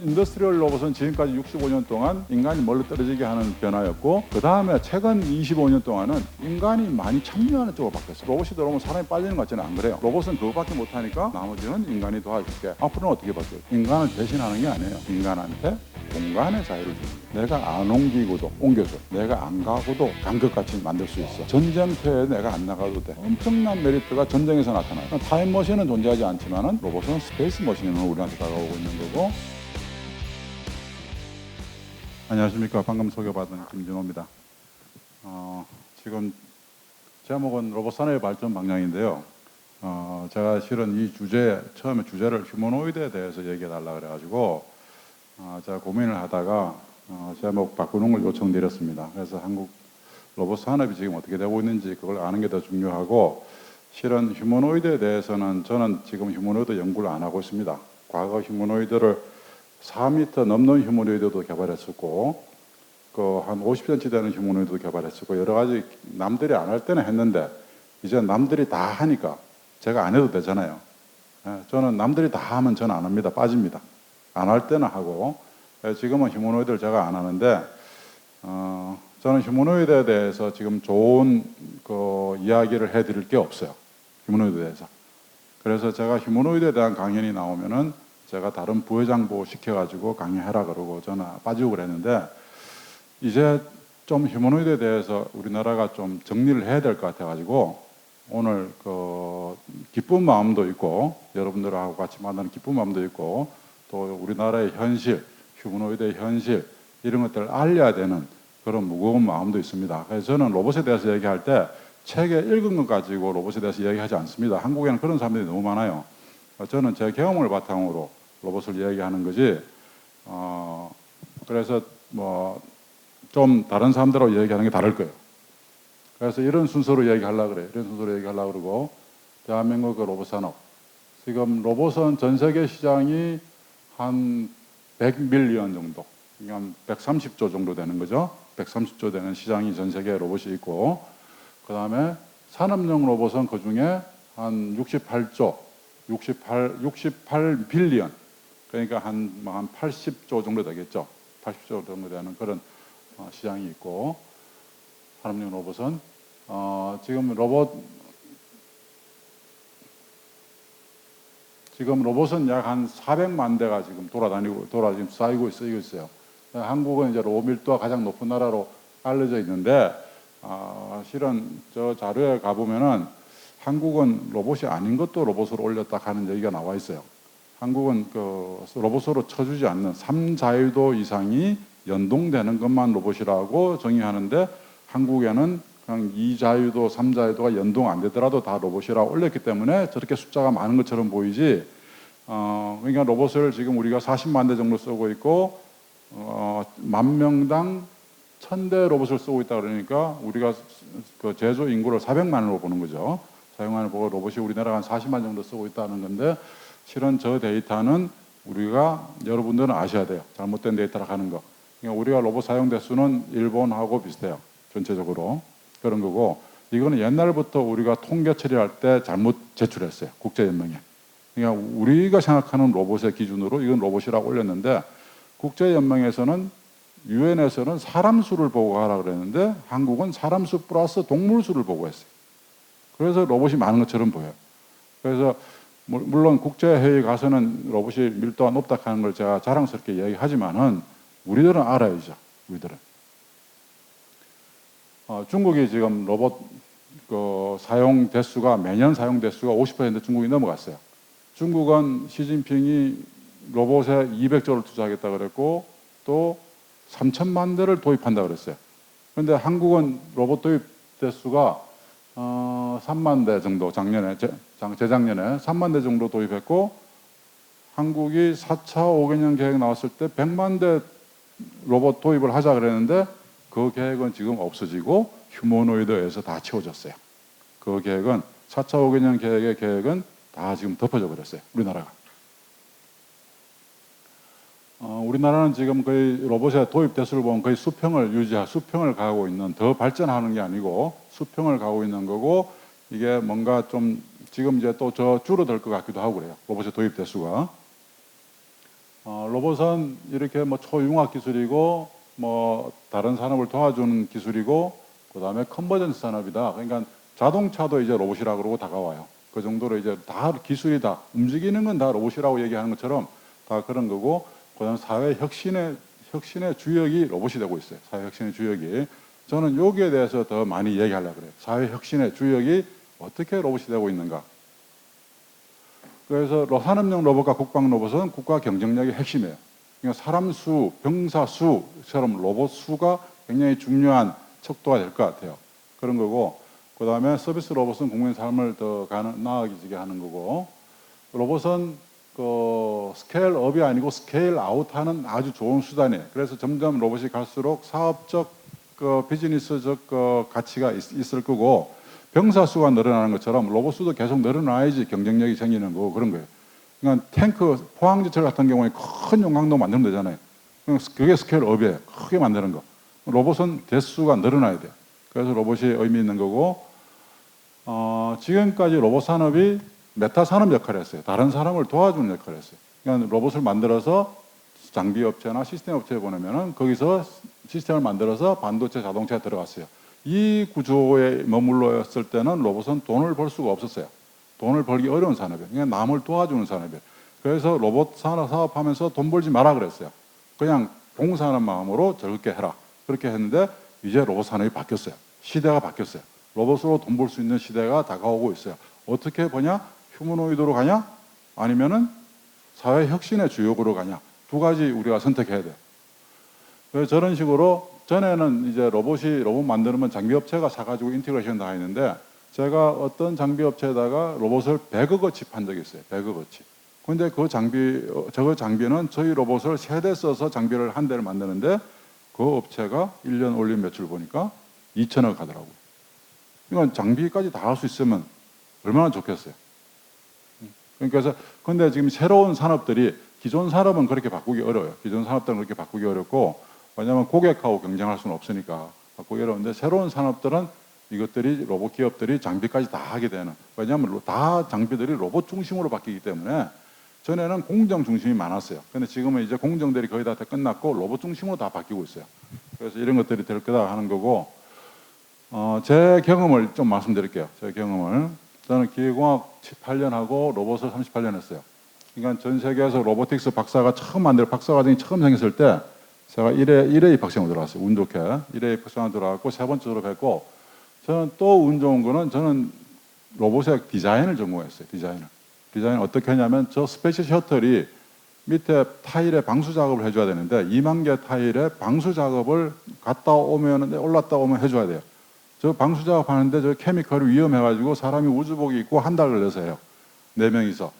인더스트리얼 로봇은 지금까지 65년 동안 인간이 멀리 떨어지게 하는 변화였고, 그 다음에 최근 25년 동안은 인간이 많이 참여하는 쪽으로 바뀌었어요. 로봇이 들어오면 사람이 빠지는 것 같지는 안 그래요. 로봇은 그거밖에 못하니까 나머지는 인간이 도와줄게. 앞으로는 어떻게 바뀌어요? 인간을 대신하는 게 아니에요. 인간한테 공간의 자유를 줍니다. 내가 안 옮기고도 옮겨줘. 내가 안 가고도 간 것 같이 만들 수 있어. 전쟁터에 내가 안 나가도 돼. 엄청난 메리트가 전쟁에서 나타나요. 타임머신은 존재하지 않지만 로봇은 스페이스 머신으로 우리한테 다가오고 있는 거고. 안녕하십니까. 방금 소개받은 김준호입니다. 지금 제목은 로봇 산업의 발전 방향인데요. 제가 실은 이 처음에 주제를 휴머노이드에 대해서 얘기해 달라 그래가지고 제가 고민을 하다가 제목 바꾸는 걸 요청드렸습니다. 그래서 한국 로봇 산업이 지금 어떻게 되고 있는지 그걸 아는 게 더 중요하고, 실은 휴머노이드에 대해서는 저는 지금 휴머노이드 연구를 안 하고 있습니다. 과거 휴머노이드를 4m 넘는 휴머노이드도 개발했었고, 한 50cm 되는 휴머노이드도 개발했었고, 여러 가지 남들이 안 할 때는 했는데 이제 남들이 다 하니까 제가 안 해도 되잖아요. 저는 남들이 다 하면 저는 안 합니다. 빠집니다. 안 할 때는 하고. 지금은 휴머노이드를 제가 안 하는데, 저는 휴머노이드에 대해서 지금 좋은 이야기를 해드릴 게 없어요. 휴머노이드에 대해서. 그래서 제가 휴머노이드에 대한 강연이 나오면은 제가 다른 부회장보 시켜가지고 강의해라 그러고 저는 빠지고 그랬는데, 이제 좀 휴머노이드에 대해서 우리나라가 좀 정리를 해야 될 것 같아가지고 오늘 기쁜 마음도 있고, 여러분들하고 같이 만나는 기쁜 마음도 있고, 또 우리나라의 현실, 휴머노이드의 현실, 이런 것들을 알려야 되는 그런 무거운 마음도 있습니다. 그래서 저는 로봇에 대해서 얘기할 때 책에 읽은 것 가지고 로봇에 대해서 이야기하지 않습니다. 한국에는 그런 사람들이 너무 많아요. 저는 제 경험을 바탕으로 로봇을 이야기하는 거지. 그래서 좀 다른 사람들하고 이야기하는 게 다를 거예요. 그래서 이런 순서로 이야기하려고 그래요. 이런 순서로 이야기하려고 그러고, 대한민국 로봇 산업. 지금 로봇은 전 세계 시장이 한 100밀리언 정도, 한 130조 정도 되는 거죠. 130조 되는 시장이 전 세계에 로봇이 있고, 그 다음에 산업용 로봇은 그 중에 한 68빌리언, 그러니까 한 80조 정도 되겠죠. 80조 정도 되는 그런 시장이 있고, 산업용 로봇은 지금 로봇은 약 한 400만 대가 지금 지금 쌓이고 있어요. 한국은 이제 로봇 밀도가 가장 높은 나라로 알려져 있는데, 실은 저 자료에 가보면은 한국은 로봇이 아닌 것도 로봇으로 올렸다 하는 얘기가 나와 있어요. 한국은 로봇으로 쳐주지 않는 3자유도 이상이 연동되는 것만 로봇이라고 정의하는데, 한국에는 그냥 2자유도, 3자유도가 연동 안 되더라도 다 로봇이라고 올렸기 때문에 저렇게 숫자가 많은 것처럼 보이지, 그러니까 로봇을 지금 우리가 40만 대 정도 쓰고 있고, 10,000명당 1,000대 로봇을 쓰고 있다 그러니까 우리가 제조 인구를 400만으로 보는 거죠. 400만을 보고 로봇이 우리나라가 한 40만 정도 쓰고 있다는 건데, 실은 저 데이터는 여러분들은 아셔야 돼요. 잘못된 데이터라 하는 거. 그러니까 우리가 로봇 사용 대수는 일본하고 비슷해요. 전체적으로. 그런 거고, 이거는 옛날부터 우리가 통계 처리할 때 잘못 제출했어요. 국제연맹에. 그러니까 우리가 생각하는 로봇의 기준으로 이건 로봇이라고 올렸는데, 국제연맹에서는 유엔에서는 사람 수를 보고 하라 그랬는데 한국은 사람 수 플러스 동물 수를 보고 했어요. 그래서 로봇이 많은 것처럼 보여요. 그래서 물론 국제회의 가서는 로봇이 밀도가 높다 하는 걸 제가 자랑스럽게 이야기하지만은 우리들은 알아야죠. 우리들은. 중국이 지금 로봇 사용 대수가, 매년 사용 대수가 50% 중국이 넘어갔어요. 중국은 시진핑이 로봇에 200조를 투자하겠다 그랬고, 또 3천만 대를 도입한다 그랬어요. 그런데 한국은 로봇 도입 대수가 3만 대 정도, 재작년에 3만 대 정도 도입했고, 한국이 4차 5개년 계획 나왔을 때 100만 대 로봇 도입을 하자 그랬는데, 그 계획은 지금 없어지고 휴머노이드에서 다 채워졌어요. 그 계획은 4차 5개년 계획은 다 지금 덮어져 버렸어요. 우리나라가. 우리나라는 지금 거의 로봇의 도입 대수를 보면 거의 수평을 가고 있는, 더 발전하는 게 아니고 수평을 가고 있는 거고, 이게 뭔가 좀 지금 이제 또 줄어들 것 같기도 하고 그래요. 로봇의 도입 대수가. 로봇은 이렇게 뭐 초융합 기술이고 뭐 다른 산업을 도와주는 기술이고 그다음에 컨버전스 산업이다. 그러니까 자동차도 이제 로봇이라 그러고 다가와요. 그 정도로 이제 다 기술이 다 움직이는 건 다 로봇이라고 얘기하는 것처럼 다 그런 거고 그다음 사회 혁신의 주역이 로봇이 되고 있어요. 사회 혁신의 주역이. 저는 여기에 대해서 더 많이 얘기하려고 그래요. 사회 혁신의 주역이 어떻게 로봇이 되고 있는가. 그래서 산업용 로봇과 국방 로봇은 국가 경쟁력의 핵심이에요. 그러니까 사람 수, 병사 수처럼 로봇 수가 굉장히 중요한 척도가 될 것 같아요. 그런 거고, 그 다음에 서비스 로봇은 국민 삶을 더 나아지게 하는 거고, 로봇은 그 스케일 업이 아니고 스케일 아웃하는 아주 좋은 수단이에요. 그래서 점점 로봇이 갈수록 사업적 그 비즈니스적 그 가치가 있을 거고, 병사 수가 늘어나는 것처럼 로봇 수도 계속 늘어나야지 경쟁력이 생기는 거고 그런 거예요. 그러니까 탱크, 포항제철 같은 경우에 큰 용광로 만들면 되잖아요. 그게 스케일업이에요. 크게 만드는 거. 로봇은 대수가 늘어나야 돼요. 그래서 로봇이 의미 있는 거고, 지금까지 로봇 산업이 메타 산업 역할을 했어요. 다른 사람을 도와주는 역할을 했어요. 그러니까 로봇을 만들어서 장비 업체나 시스템 업체에 보내면은 거기서 시스템을 만들어서 반도체, 자동차에 들어갔어요. 이 구조에 머물러 있을 때는 로봇은 돈을 벌 수가 없었어요. 돈을 벌기 어려운 산업이에요. 그냥 남을 도와주는 산업이에요. 그래서 로봇 산업 사업하면서 돈 벌지 마라 그랬어요. 그냥 봉사하는 마음으로 즐겁게 해라. 그렇게 했는데 이제 로봇 산업이 바뀌었어요. 시대가 바뀌었어요. 로봇으로 돈 벌 수 있는 시대가 다가오고 있어요. 어떻게 보냐? 휴머노이드로 가냐? 아니면은 사회 혁신의 주역으로 가냐? 두 가지 우리가 선택해야 돼요. 그래서 저런 식으로 전에는 이제 로봇 만드는 장비 업체가 사가지고 인테그레이션 다 했는데 제가 어떤 장비 업체에다가 로봇을 100억어치 판 적이 있어요. 100억어치. 근데 저 장비는 저희 로봇을 3대 써서 장비를 한 대를 만드는데 그 업체가 1년 올린 매출 보니까 2천억 하더라고요. 그러니까 장비까지 다 할 수 있으면 얼마나 좋겠어요. 그러니까 근데 지금 새로운 산업들이 기존 산업은 그렇게 바꾸기 어려워요. 기존 산업들은 그렇게 바꾸기 어렵고 왜냐하면 고객하고 경쟁할 수는 없으니까 바꾸기 어려운데 새로운 산업들은 이것들이 로봇 기업들이 장비까지 다 하게 되는 왜냐하면 다 장비들이 로봇 중심으로 바뀌기 때문에 전에는 공정 중심이 많았어요. 근데 지금은 이제 공정들이 거의 다 끝났고 로봇 중심으로 다 바뀌고 있어요. 그래서 이런 것들이 될 거다 하는 거고 제 경험을 좀 말씀드릴게요. 제 경험을 저는 기계공학 18년 하고 로봇을 38년 했어요. 그러니까 전 세계에서 로보틱스 박사가 박사과정이 처음 생겼을 때 제가 1회 입학생으로 들어왔어요. 운 좋게 1회 입학생으로 들어왔고 세 번째 졸업했고 저는 또 운 좋은 거는 저는 로봇의 디자인을 전공했어요. 디자인 어떻게 하냐면 저 스페이스 셔틀이 밑에 타일에 방수 작업을 해줘야 되는데 2만 개 타일에 방수 작업을 갔다 오면 올랐다 오면 해줘야 돼요. 저 방수 작업하는데 저 케미컬이 위험해가지고 사람이 우주복이 입고 한 달 걸려서 해요. 4명이서.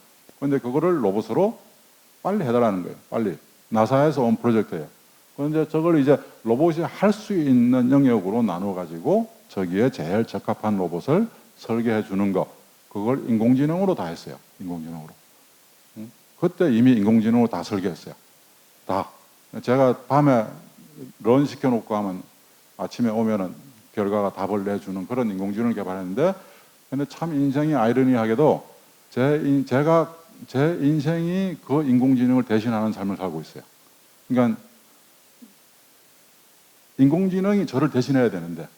근데 그거를 로봇으로 빨리 해달라는 거예요. 빨리. 나사에서 온 프로젝트예요. 그런데 저걸 이제 로봇이 할 수 있는 영역으로 나눠가지고 저기에 제일 적합한 로봇을 설계해 주는 거. 그걸 인공지능으로 다 했어요. 인공지능으로. 그때 이미 인공지능으로 다 설계했어요. 다. 제가 밤에 런 시켜놓고 하면 아침에 오면은 결과가 답을 내주는 그런 인공지능을 개발했는데 근데 참 인생이 아이러니하게도 제 인생이 그 인공지능을 대신하는 삶을 살고 있어요. 그러니까 인공지능이 저를 대신해야 되는데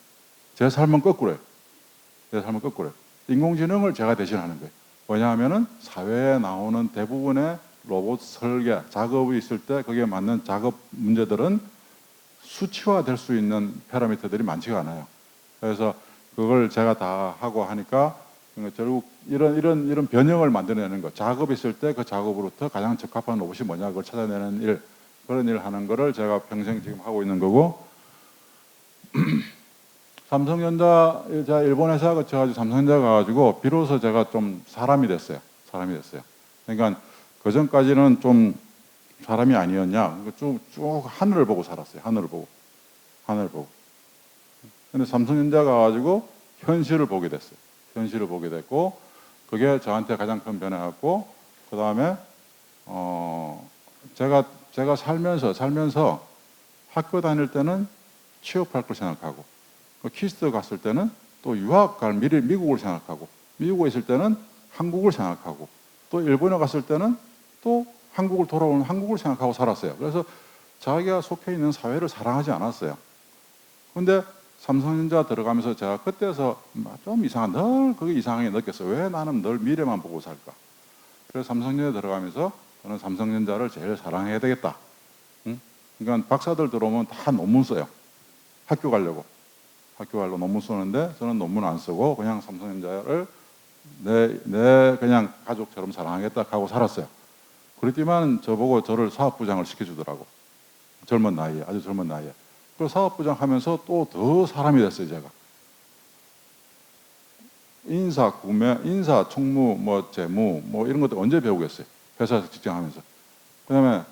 제 삶은 거꾸로예요. 인공지능을 제가 대신하는 거예요. 왜냐하면은 사회에 나오는 대부분의 로봇 설계, 작업이 있을 때 거기에 맞는 작업 문제들은 수치화될 수 있는 파라미터들이 많지가 않아요. 그래서 그걸 제가 다 하고 하니까 결국 이런 변형을 만들어내는 것, 작업 있을 때 그 작업으로부터 가장 적합한 로봇이 뭐냐 그걸 찾아내는 일, 그런 일을 하는 거를 제가 평생 지금 하고 있는 거고 삼성전자 제가 일본 회사 거쳐가지고 삼성전자 가가지고 비로소 제가 좀 사람이 됐어요. 그러니까 그 전까지는 좀 사람이 아니었냐. 쭉 하늘을 보고 살았어요. 하늘 보고. 근데 삼성전자 가가지고 현실을 보게 됐어요. 현실을 보게 됐고, 그게 저한테 가장 큰 변화였고, 그 다음에, 제가 살면서 학교 다닐 때는 취업할 걸 생각하고, 키스트 갔을 때는 또 유학 갈 미국을 생각하고, 미국에 있을 때는 한국을 생각하고, 또 일본에 갔을 때는 또 한국을 돌아오는 한국을 생각하고 살았어요. 그래서 자기가 속해 있는 사회를 사랑하지 않았어요. 근데 삼성전자 들어가면서 제가 그때서 좀 늘 그게 이상하게 느꼈어요. 왜 나는 늘 미래만 보고 살까? 그래서 삼성전자에 들어가면서 저는 삼성전자를 제일 사랑해야 되겠다. 응? 그러니까 박사들 들어오면 다 논문 써요. 학교 가려고 논문 쓰는데 저는 논문 안 쓰고 그냥 삼성전자를 내 그냥 가족처럼 사랑하겠다 하고 살았어요. 그랬지만 저보고 저를 사업부장을 시켜주더라고. 젊은 나이에, 아주 젊은 나이에. 그 사업부장 하면서 또 더 사람이 됐어요, 제가. 인사, 구매, 인사, 총무, 뭐 재무, 뭐 이런 것도 언제 배우겠어요? 회사에서 직장하면서. 그다음에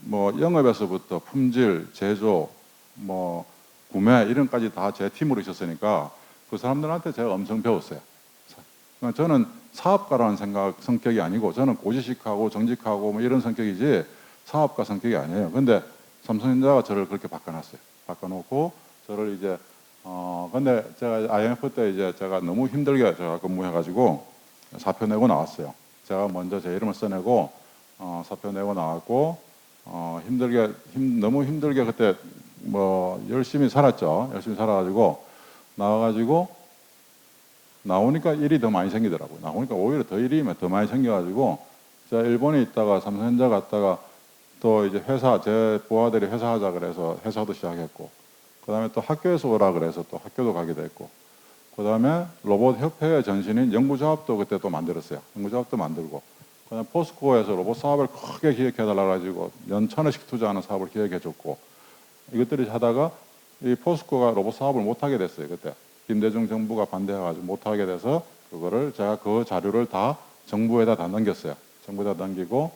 뭐 영업에서부터 품질, 제조, 뭐 구매 이런까지 다 제 팀으로 있었으니까 그 사람들한테 제가 엄청 배웠어요. 그러니까 저는 사업가라는 성격이 아니고 저는 고지식하고 정직하고 뭐 이런 성격이지 사업가 성격이 아니에요. 근데 삼성전자가 저를 그렇게 바꿔놨어요. 바꿔놓고 저를 이제 근데 제가 IMF 때 이제 제가 너무 힘들게 제가 근무해가지고 사표 내고 나왔어요. 제가 먼저 제 이름을 써내고 사표 내고 나왔고 너무 힘들게 그때 뭐 열심히 살았죠. 열심히 살아가지고 나와가지고 나오니까 일이 더 많이 생기더라고요. 나오니까 오히려 더 일이 더 많이 생겨가지고 제가 일본에 있다가 삼성전자 갔다가 또 이제 회사 제 부하들이 회사 하자 그래서 회사도 시작했고 그 다음에 또 학교에서 오라 그래서 또 학교도 가게 됐고 그 다음에 로봇 협회의 전신인 연구조합도 그때 또 만들었어요. 연구조합도 만들고 그 다음에 포스코에서 로봇 사업을 크게 기획해달라 가지고 연 1,000원씩 투자하는 사업을 기획해줬고 이것들이 하다가 이 포스코가 로봇 사업을 못하게 됐어요. 그때 김대중 정부가 반대해가지고 못하게 돼서 그거를 제가 그 자료를 다 정부에다 다 넘겼어요. 정부에다 넘기고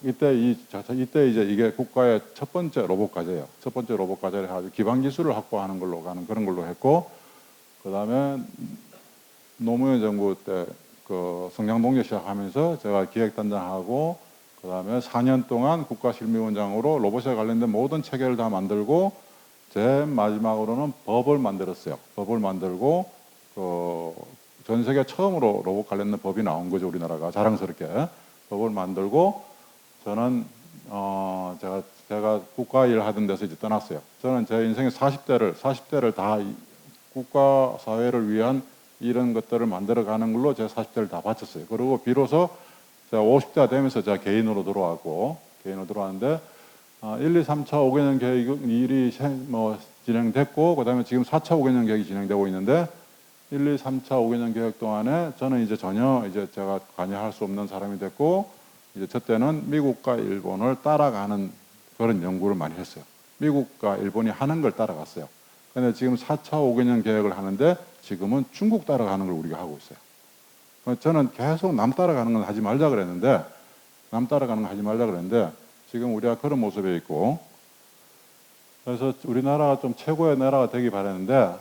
이때 이제 이게 국가의 첫 번째 로봇 과제예요. 첫 번째 로봇 과제를 해가지고 기반 기술을 확보하는 걸로 가는 그런 걸로 했고 그 다음에 노무현 정부 때 그 성장동력 시작하면서 제가 기획단장하고 그 다음에 4년 동안 국가실무위원장으로 로봇에 관련된 모든 체계를 다 만들고 제 마지막으로는 법을 만들었어요. 법을 만들고 전 세계 처음으로 로봇 관련된 법이 나온 거죠. 우리나라가 자랑스럽게 법을 만들고 저는 제가 국가 일을 하던 데서 이제 떠났어요. 저는 제 인생의 40대를 다 국가 사회를 위한 이런 것들을 만들어가는 걸로 제 40대를 다 바쳤어요. 그리고 비로소 제가 50대가 되면서 제가 개인으로 들어왔는데 1, 2, 3차 5개년 계획 일이 진행됐고 그 다음에 지금 4차 5개년 계획이 진행되고 있는데 1, 2, 3차 5개년 계획 동안에 저는 이제 전혀 이제 제가 관여할 수 없는 사람이 됐고 이제 저 때는 미국과 일본을 따라가는 그런 연구를 많이 했어요. 미국과 일본이 하는 걸 따라갔어요. 근데 지금 4차 5개년 계획을 하는데 지금은 중국 따라가는 걸 우리가 하고 있어요. 저는 계속 남 따라가는 건 하지 말자 그랬는데 지금 우리가 그런 모습에 있고 그래서 우리나라가 좀 최고의 나라가 되기 바랐는데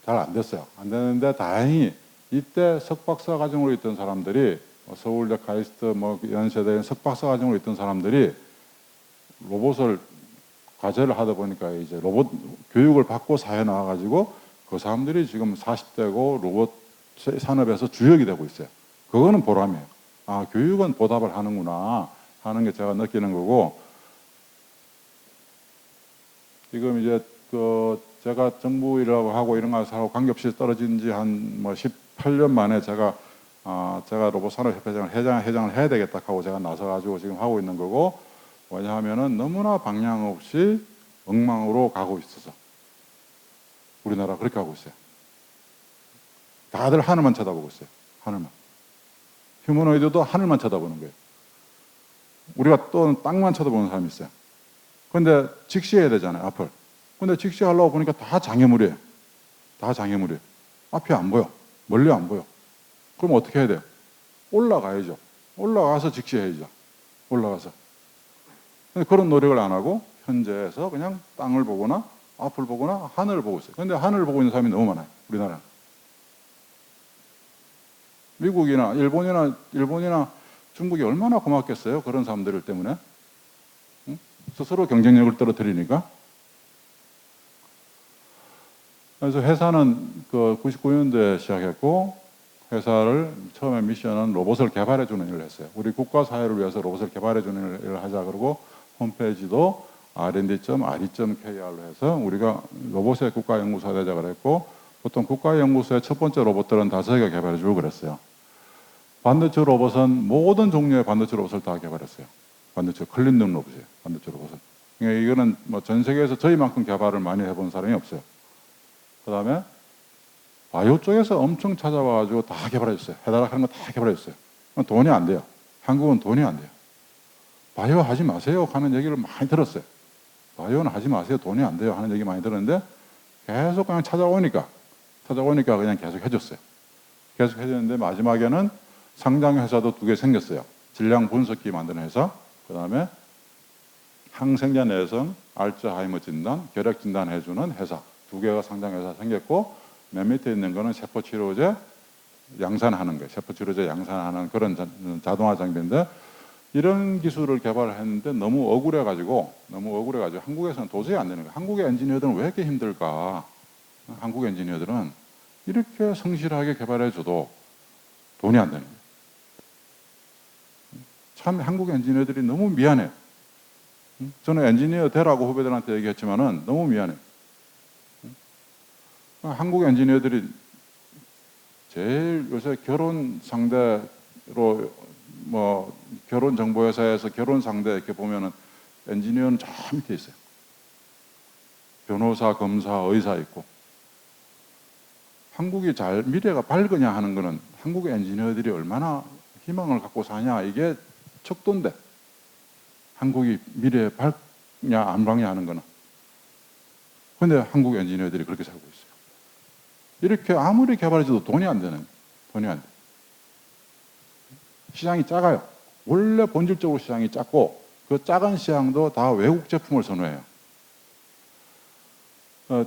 잘 안 됐어요. 안 되는데 다행히 이때 석박사 과정으로 있던 사람들이 서울대 카이스트 뭐 연세대에 석박사 과정으로 있던 사람들이 로봇을 과제를 하다 보니까 이제 로봇 교육을 받고 사회에 나와가지고 그 사람들이 지금 40대고 로봇 산업에서 주역이 되고 있어요. 그거는 보람이에요. 아, 교육은 보답을 하는구나 하는 게 제가 느끼는 거고 지금 이제 제가 정부 일하고 하고 이런 거하고 관계없이 떨어진 지 한 뭐 18년 만에 제가 로봇산업협회장을 회장을 해야 되겠다 하고 제가 나서가지고 지금 하고 있는 거고 왜냐하면은 너무나 방향 없이 엉망으로 가고 있어서 우리나라 그렇게 하고 있어요. 다들 하늘만 쳐다보고 있어요. 하늘만. 휴머노이드도 하늘만 쳐다보는 거예요. 우리가 또 땅만 쳐다보는 사람이 있어요. 근데 직시해야 되잖아요, 앞을. 근데 직시하려고 보니까 다 장애물이에요. 앞이 안 보여. 멀리 안 보여. 그럼 어떻게 해야 돼요? 올라가야죠. 올라가서 직시해야죠. 올라가서. 근데 그런 노력을 안 하고 현재에서 그냥 땅을 보거나 앞을 보거나 하늘을 보고 있어요. 근데 하늘을 보고 있는 사람이 너무 많아요. 우리나라는. 미국이나 일본이나 중국이 얼마나 고맙겠어요? 그런 사람들 때문에. 응? 스스로 경쟁력을 떨어뜨리니까. 그래서 회사는 99년도에 시작했고 회사를 처음에 미션은 로봇을 개발해 주는 일을 했어요. 우리 국가 사회를 위해서 로봇을 개발해 주는 일을 하자 그러고 홈페이지도 R&D.RE.KR로 해서 우리가 로봇의 국가연구소가 되자 그랬고 보통 국가연구소의 첫 번째 로봇들은 다 저희가 개발해 주고 그랬어요. 반도체 로봇은 모든 종류의 반도체 로봇을 다 개발했어요. 반도체 클린룸 로봇이에요. 반도체 로봇은. 그러니까 이거는 뭐 전 세계에서 저희만큼 개발을 많이 해본 사람이 없어요. 그 다음에 바이오 쪽에서 엄청 찾아와가지고 다 개발했어요. 해달라는 거 다 개발했어요. 돈이 안 돼요. 한국은 돈이 안 돼요. 바이오 하지 마세요 하는 얘기를 많이 들었어요. 바이오는 하지 마세요. 돈이 안 돼요 하는 얘기 많이 들었는데 계속 그냥 찾아오니까 그냥 계속 해줬어요. 계속 해줬는데 마지막에는 상장 회사도 2개 생겼어요. 질량 분석기 만드는 회사, 그 다음에 항생제 내성, 알츠하이머 진단, 결핵 진단 해주는 회사 2개가 상장 회사 생겼고 맨 밑에 있는 거는 세포 치료제 양산하는 거예요. 세포 치료제 양산하는 그런 자동화 장비인데 이런 기술을 개발했는데 너무 억울해가지고 한국에서는 도저히 안 되는 거예요. 한국의 엔지니어들은 왜 이렇게 힘들까? 한국 엔지니어들은 이렇게 성실하게 개발해줘도 돈이 안 되는 거예요. 참 한국 엔지니어들이 너무 미안해요. 저는 엔지니어 되라고 후배들한테 얘기했지만은 너무 미안해요. 한국 엔지니어들이 제일 요새 결혼 상대로 뭐 결혼 정보회사에서 결혼 상대 이렇게 보면은 엔지니어는 저 밑에 있어요. 변호사, 검사, 의사 있고. 한국이 미래가 밝으냐 하는 거는 한국의 엔지니어들이 얼마나 희망을 갖고 사냐 이게 척도인데 한국이 미래에 밝냐 안 밝냐 하는 거는. 근데 한국 엔지니어들이 그렇게 살고 있어요. 이렇게 아무리 개발해줘도 돈이 안 돼. 시장이 작아요. 원래 본질적으로 시장이 작고 그 작은 시장도 다 외국 제품을 선호해요.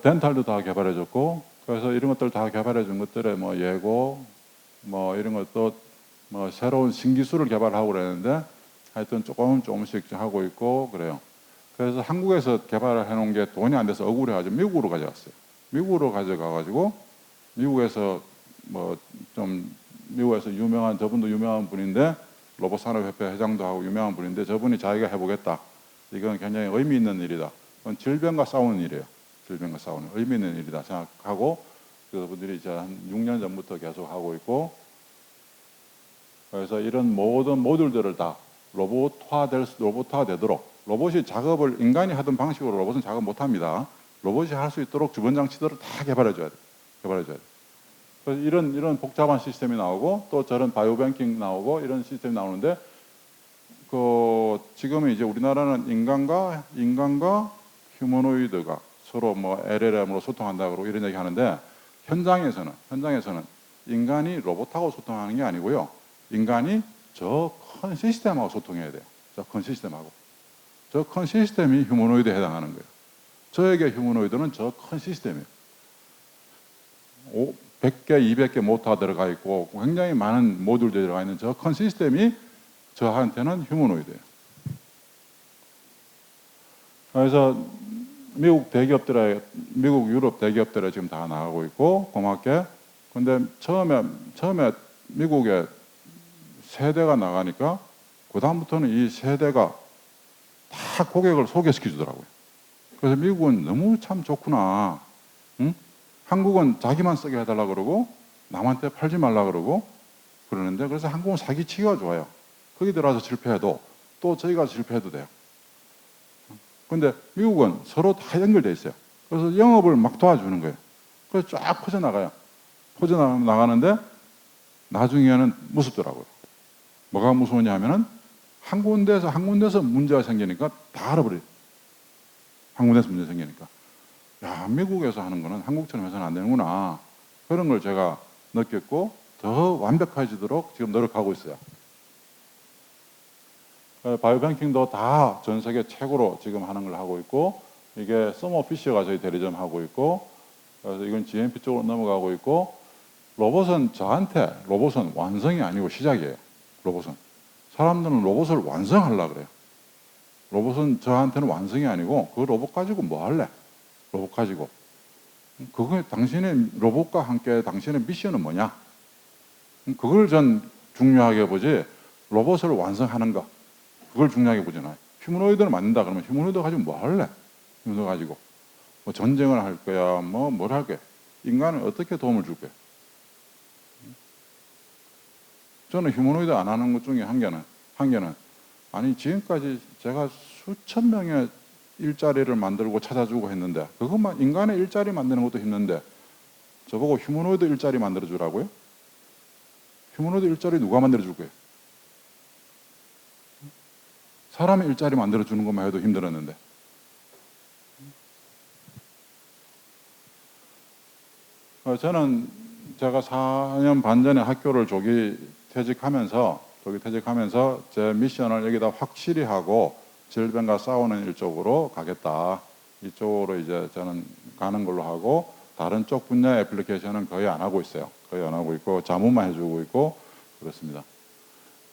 덴탈도 다 개발해줬고 그래서 이런 것들 다 개발해준 것들에 뭐 예고 뭐 이런 것도 뭐 새로운 신기술을 개발하고 그랬는데 하여튼 조금씩 하고 있고 그래요. 그래서 한국에서 개발을 해놓은 게 돈이 안 돼서 억울해가지고 미국으로 가져갔어요. 미국으로 가져가가지고 미국에서 뭐 좀 미국에서 유명한 저분도 유명한 분인데 로봇산업협회 회장도 하고 유명한 분인데 저분이 자기가 해보겠다. 이건 굉장히 의미 있는 일이다. 이건 질병과 싸우는 일이에요. 질병과 싸우는 의미 있는 일이다 생각하고 그분들이 이제 한 6년 전부터 계속 하고 있고 그래서 이런 모든 모듈들을 다 로봇화 되도록 로봇이 작업을 인간이 하던 방식으로 로봇은 작업 못합니다. 로봇이 할 수 있도록 주변 장치들을 다 개발해줘야 돼. 그래서 이런 복잡한 시스템이 나오고 또 저런 바이오뱅킹 나오고 이런 시스템이 나오는데 지금은 이제 우리나라는 인간과 휴머노이드가 서로 뭐 LLM으로 소통한다 그러고 이런 얘기 하는데 현장에서는 인간이 로봇하고 소통하는 게 아니고요. 인간이 저 큰 시스템하고 소통해야 돼요. 저 큰 시스템하고. 저 큰 시스템이 휴머노이드에 해당하는 거예요. 저에게 휴머노이드는 저 큰 시스템이에요. 100개, 200개 모터가 들어가 있고 굉장히 많은 모듈들이 들어가 있는 저 큰 시스템이 저한테는 휴머노이드예요. 그래서 미국 유럽 대기업들에 지금 다 나가고 있고 고맙게. 근데 처음에 미국에 세대가 나가니까 그 다음부터는 이 세대가 다 고객을 소개시켜 주더라고요. 그래서 미국은 너무 참 좋구나. 응? 한국은 자기만 쓰게 해달라 그러고 남한테 팔지 말라 그러고 그러는데 그래서 한국은 사기치기가 좋아요. 거기 들어와서 실패해도 또 저희가 실패해도 돼요. 근데 미국은 서로 다 연결돼 있어요. 그래서 영업을 막 도와주는 거예요. 그래서 쫙 퍼져나가요. 퍼져나가는데 나중에는 무섭더라고요. 뭐가 무서우냐 하면은 한 군데서 문제가 생기니까 다 알아버려요. 한 군데서 문제 생기니까. 야, 미국에서 하는 거는 한국처럼 해서는 안 되는구나. 그런 걸 제가 느꼈고 더 완벽해지도록 지금 노력하고 있어요. 바이오뱅킹도 다 전 세계 최고로 지금 하는 걸 하고 있고 이게 서머 피셔가 저희 대리점 하고 있고 그래서 이건 GMP 쪽으로 넘어가고 있고 로봇은 완성이 아니고 시작이에요. 로봇은. 사람들은 로봇을 완성하려고 그래요. 로봇은 저한테는 완성이 아니고 그 로봇 가지고 뭐 할래? 로봇 가지고. 그거 당신의 로봇과 함께 당신의 미션은 뭐냐? 그걸 전 중요하게 보지 로봇을 완성하는 거 그걸 중요하게 보잖아요. 휴머노이드를 만든다 그러면 휴머노이드 가지고 뭐 할래? 휴머노이드 가지고 뭐 전쟁을 할 거야, 뭐 뭘 할 거야? 인간은 어떻게 도움을 줄 거야? 저는 휴머노이드 안 하는 것 중에 한 개는 아니 지금까지 제가 수천 명의 일자리를 만들고 찾아주고 했는데 그것만 인간의 일자리 만드는 것도 힘든데 저보고 휴머노이드 일자리 만들어 주라고요? 휴머노이드 일자리 누가 만들어 줄 거예요? 사람의 일자리 만들어 주는 것만 해도 힘들었는데 저는 제가 4년 반 전에 학교를 조기 퇴직하면서 제 미션을 여기다 확실히 하고 질병과 싸우는 일쪽으로 가겠다. 이쪽으로 이제 저는 가는 걸로 하고 다른 쪽 분야의 애플리케이션은 거의 안 하고 있어요. 거의 안 하고 있고 자문만 해주고 있고 그렇습니다.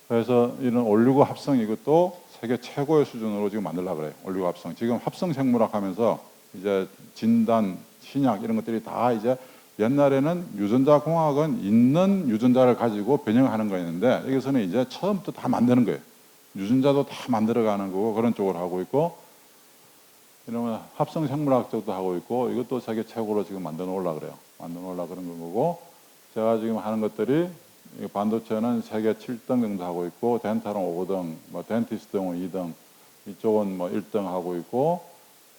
그래서 이런 올리고 합성 이것도 세계 최고의 수준으로 지금 만들려고 그래요. 올리고 합성. 지금 합성 생물학 하면서 이제 진단, 신약 이런 것들이 다 이제 옛날에는 유전자 공학은 있는 유전자를 가지고 변형하는 거였는데 여기서는 이제 처음부터 다 만드는 거예요. 유전자도 다 만들어가는 거고 그런 쪽으로 하고 있고 이러면 합성 생물학 쪽도 하고 있고 이것도 세계 최고로 지금 만들어 놓으려고 그래요. 만들어 놓으려고 그런 거고 제가 지금 하는 것들이 반도체는 세계 7등 정도 하고 있고 덴탈은 5등, 뭐 덴티스트는 2등 이쪽은 뭐 1등 하고 있고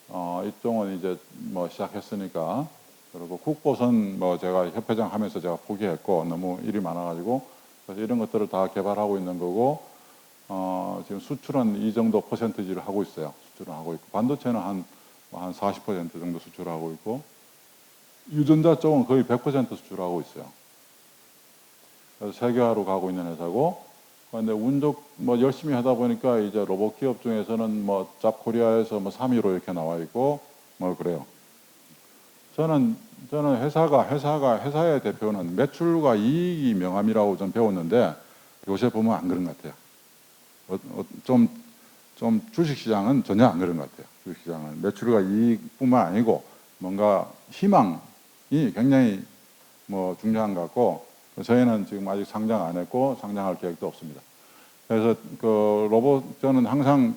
이쪽은 이제 뭐 시작했으니까 그리고 국보선 뭐 제가 협회장 하면서 제가 포기했고 너무 일이 많아가지고 그래서 이런 것들을 다 개발하고 있는 거고 지금 수출은 이 정도 퍼센트지를 하고 있어요. 수출을 하고 있고 반도체는 한 40% 정도 수출하고 있고 유전자 쪽은 거의 100% 수출하고 있어요. 그래서 세계화로 가고 있는 회사고 그런데 운적 뭐 열심히 하다 보니까 이제 로봇 기업 중에서는 뭐 잡코리아에서 뭐 3위로 이렇게 나와 있고 뭐 그래요. 저는 회사의 대표는 매출과 이익이 명함이라고 좀 배웠는데 요새 보면 안 그런 것 같아요. 좀 주식시장은 전혀 안 그런 것 같아요. 주식시장은 매출과 이익뿐만 아니고 뭔가 희망이 굉장히 뭐 중요한 것 같고 저희는 지금 아직 상장 안 했고 상장할 계획도 없습니다. 그래서 그 로봇 저는 항상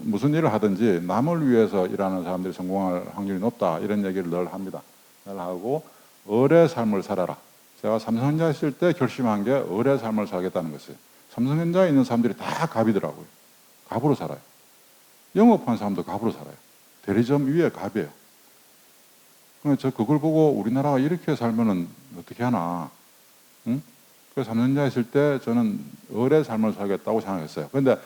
무슨 일을 하든지 남을 위해서 일하는 사람들이 성공할 확률이 높다 이런 얘기를 늘 합니다. 늘 하고 을의 삶을 살아라. 제가 삼성전자 있을 때 결심한 게 을의 삶을 살겠다는 것이에요. 삼성전자에 있는 사람들이 다 갑이더라고요. 갑으로 살아요. 영업하는 사람도 갑으로 살아요. 대리점 위에 갑이에요. 저 그걸 보고 우리나라가 이렇게 살면은 어떻게 하나? 응? 그래서 삼성전자에 있을 때 저는 을의 삶을 살겠다고 생각했어요. 그런데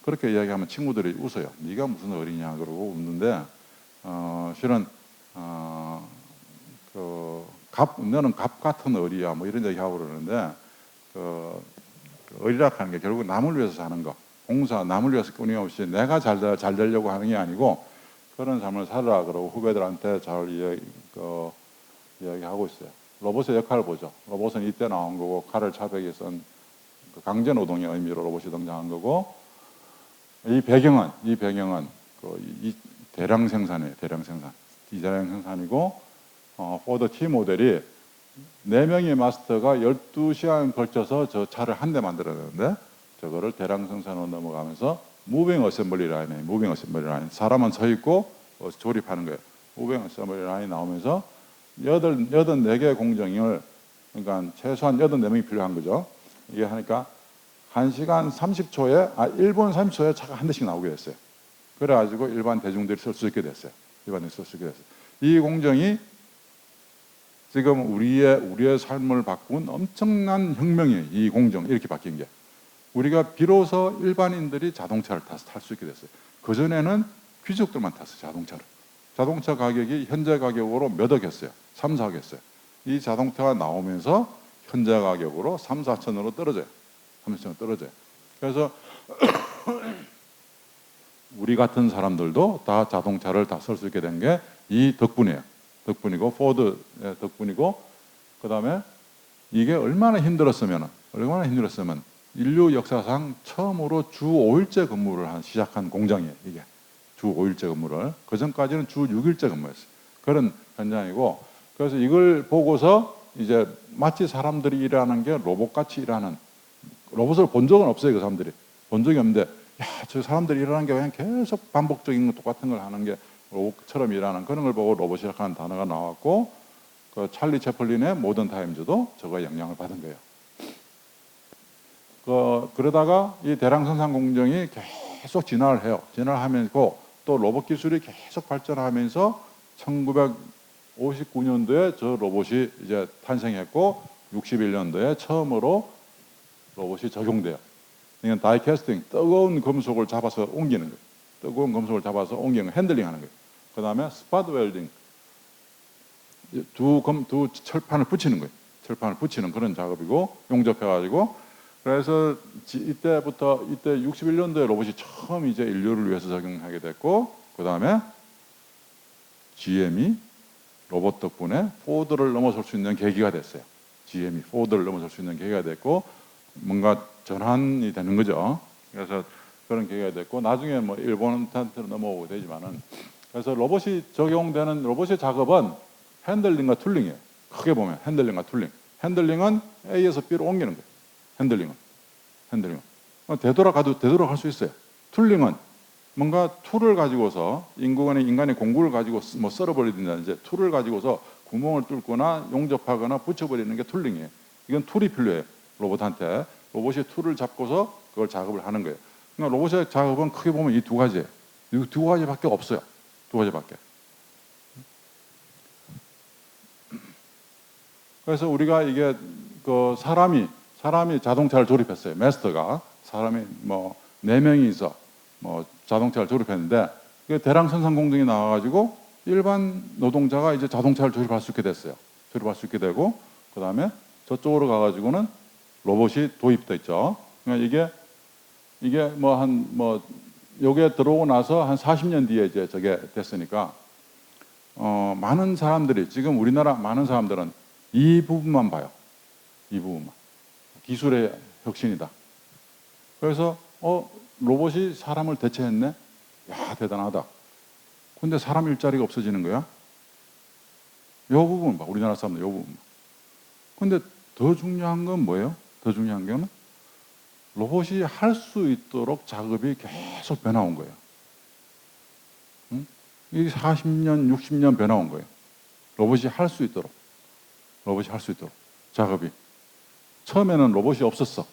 그렇게 이야기하면 친구들이 웃어요. 네가 무슨 을이냐 그러고 웃는데 실은 너는 갑 같은 을이야 뭐 이런 얘기하고 그러는데 을이라 하는 게 결국 남을 위해서 사는 거. 공사 남을 위해서 끊임없이 내가 잘 되려고 하는 게 아니고 그런 삶을 살아라 그러고 후배들한테 잘 이야기하고 있어요. 로봇의 역할을 보죠. 로봇은 이때 나온 거고 칼을 차벽에 쓴 강제 노동의 의미로 로봇이 등장한 거고 이 배경은 이 대량 생산이에요. 대량 생산이고 포드 T 모델이 4명의 마스터가 12시간 걸쳐서 저 차를 한 대 만들었는데 저거를 대량 생산으로 넘어가면서 무빙 어셈블리 라인 사람은 서 있고 조립하는 거예요. 무빙 어셈블리 라인이 나오면서 84개의 공정을 그러니까 최소한 84명이 필요한 거죠. 이게 하니까 1시간 30초에 1분 30초에 차가 한 대씩 나오게 됐어요. 그래가지고 일반 대중들이 쓸 수 있게 됐어요. 이 공정이 지금 우리의 삶을 바꾼 엄청난 혁명이에요. 이 공정 이렇게 바뀐 게 우리가 비로소 일반인들이 자동차를 탈 수 있게 됐어요. 그전에는 귀족들만 탔어요. 자동차 가격이 현재 가격으로 몇 억이었어요. 3, 4억이었어요. 이 자동차가 나오면서 현재 가격으로 3, 4천으로 떨어져요. 그래서 우리 같은 사람들도 다 자동차를 다 쓸 수 있게 된 게 이 덕분이고 포드 덕분이고 그 다음에 이게 얼마나 힘들었으면 인류 역사상 처음으로 주 5일제 근무를 시작한 공장이에요. 이게 주 5일제 근무를 그 전까지는 주 6일제 근무였어요. 그런 현장이고 그래서 이걸 보고서 이제 마치 사람들이 일하는 게 로봇같이 일하는, 로봇을 본 적은 없어요. 그 사람들이 본 적이 없는데, 야, 저 사람들이 일하는 게 그냥 계속 반복적인 똑같은 걸 하는 게 로봇처럼 일하는 그런 걸 보고 로봇이라는 단어가 나왔고, 그 찰리 채플린의 모던 타임즈도 저거 영향을 받은 거예요. 그러다가 이 대량생산 공정이 계속 진화를 해요. 진화를 하면서 또 로봇 기술이 계속 발전하면서 1959년도에 저 로봇이 이제 탄생했고 61년도에 처음으로 로봇이 적용돼요. 그러니까 다이캐스팅, 뜨거운 금속을 잡아서 옮기는 거예요. 뜨거운 금속을 잡아서 옮기는 거, 핸들링 하는 거예요. 그 다음에 스파드 웰딩, 두 철판을 붙이는 거예요. 철판을 붙이는 그런 작업이고, 용접해가지고. 그래서 이때부터, 이때 61년도에 로봇이 처음 이제 인류를 위해서 적용하게 됐고, 그 다음에 GM이 로봇 덕분에 포드를 넘어설 수 있는 계기가 됐어요. GM이 포드를 넘어설 수 있는 계기가 됐고, 뭔가 전환이 되는 거죠. 그래서 그런 계기가 됐고, 나중에 뭐 일본한테로 넘어오게 되지만은, 그래서 로봇이 적용되는 로봇의 작업은 핸들링과 툴링이에요. 크게 보면 핸들링과 툴링. 핸들링은 A에서 B로 옮기는 거예요. 핸들링은 되돌아갈 수 있어요. 툴링은 뭔가 툴을 가지고서 인간의 공구를 가지고 뭐 썰어버리든지 툴을 가지고서 구멍을 뚫거나 용접하거나 붙여버리는 게 툴링이에요. 이건 툴이 필요해요. 로봇한테. 로봇이 툴을 잡고서 그걸 작업을 하는 거예요. 그러니까 로봇의 작업은 크게 보면 이 두 가지예요. 이 두 가지밖에 없어요. 두 가지밖에. 그래서 우리가 이게 그 사람이 자동차를 조립했어요. 마스터가 사람이 뭐 4명이서 뭐 자동차를 조립했는데, 그 대량 생산 공정이 나와가지고 일반 노동자가 이제 자동차를 조립할 수 있게 됐어요. 조립할 수 있게 되고, 그 다음에 저쪽으로 가가지고는 로봇이 도입됐죠. 그러니까 이게 요게 들어오고 나서 한 40년 뒤에 이제 저게 됐으니까, 많은 사람들이, 지금 우리나라 많은 사람들은 이 부분만 봐요. 이 부분만. 기술의 혁신이다. 그래서 로봇이 사람을 대체했네? 야, 대단하다. 근데 사람 일자리가 없어지는 거야? 요 부분 봐. 우리나라 사람들 요 부분. 근데 더 중요한 건 뭐예요? 더 중요한 거는 로봇이 할 수 있도록 작업이 계속 변화온 거예요. 응? 이 40년, 60년 변화온 거예요. 로봇이 할 수 있도록 작업이. 처음에는 로봇이 없었어.